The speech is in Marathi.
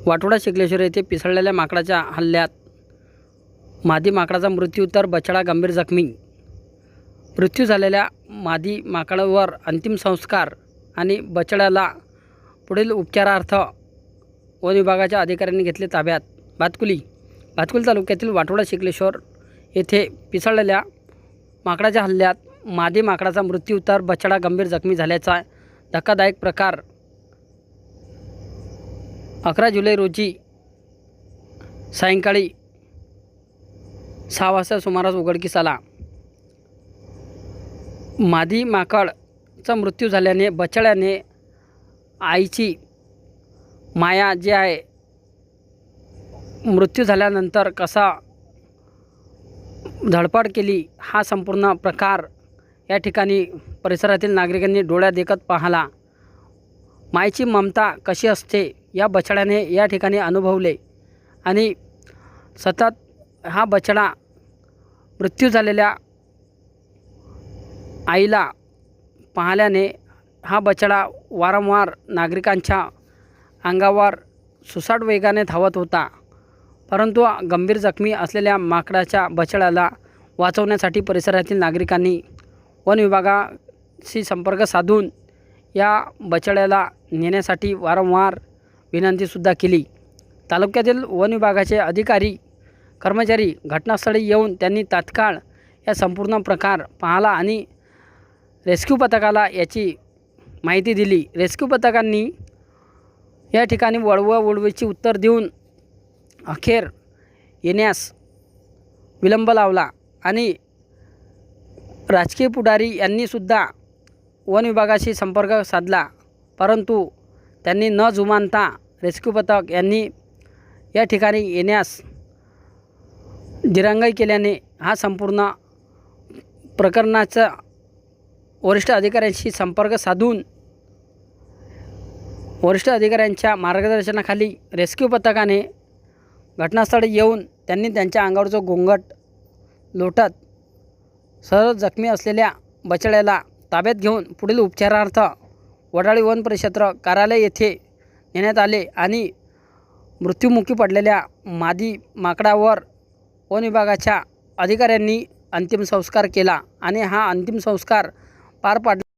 वाटोडा शिकलेश्वर येथे पिसळलेल्या माकडाच्या हल्ल्यात मादी माकडाचा मृत्यू तर बछडा गंभीर जखमी। मृत्यू झालेल्या मादी माकडावर अंतिम संस्कार आणि बछड्याला पुढील उपचारार्थ वन विभागाच्या अधिकाऱ्यांनी घेतले ताब्यात। भातकुली तालुक्यातील वाटोडा शिकलेश्वर येथे पिसळलेल्या माकडाच्या हल्ल्यात मादी माकडाचा मृत्यू तर बछडा गंभीर जखमी झाल्याचा धक्कादायक प्रकार 11 जुलै रोजी सायंकाळी 6 वाजता सुमारास उघडकीस आला। मादी माकडचा मृत्यू झाल्याने बछड्याने आईची माया जी आहे मृत्यू झाल्यानंतर कसा धडपड केली हा संपूर्ण प्रकार या ठिकाणी परिसरातील नागरिकांनी डोळ्यात देखत पाहिला। मायेची ममता कशी असते या बछड्याने या ठिकाणी अनुभवले आणि सतत हा बछडा मृत्यू झालेल्या आईला पाहिल्याने हा बछडा वारंवार नागरिकांच्या अंगावर सुसाट वेगाने धावत होता, परंतु गंभीर जखमी असलेल्या माकडाच्या बछड्याला वाचवण्यासाठी परिसरातील नागरिकांनी वन विभागाशी संपर्क साधून या बछड्याला नेण्यासाठी वारंवार विनंतीसुद्धा केली। तालुक्यातील वन विभागाचे अधिकारी कर्मचारी घटनास्थळी येऊन त्यांनी तात्काळ या संपूर्ण प्रकार पाहिला आणि रेस्क्यू पथकाला याची माहिती दिली। रेस्क्यू पथकांनी या ठिकाणी वळवाची उत्तर देऊन अखेर येण्यास विलंब लावला आणि राजकीय पुढारी यांनी सुद्धा वन विभागाशी संपर्क साधला, परंतु त्यांनी न जुमानता रेस्क्यू पथक यांनी या ठिकाणी येण्यास दिरंगाई केल्याने हा संपूर्ण प्रकरणाचा वरिष्ठ अधिकाऱ्यांशी संपर्क साधून वरिष्ठ अधिकाऱ्यांच्या मार्गदर्शनाखाली रेस्क्यू पथकाने घटनास्थळी येऊन त्यांनी त्यांच्या अंगावरचं घोंगट लोटत सहज जखमी असलेल्या बछड्याला ताब्यात घेऊन पुढील उपचारार्थ वडाळी वन परिक्षेत्र कार्यालय येथे नेण्यात आले आणि मृत्युमुखी पडलेल्या मादी माकडावर वन विभागाच्या अधिकाऱ्यांनी अंतिम संस्कार केला आणि हा अंतिम संस्कार पार पाडला।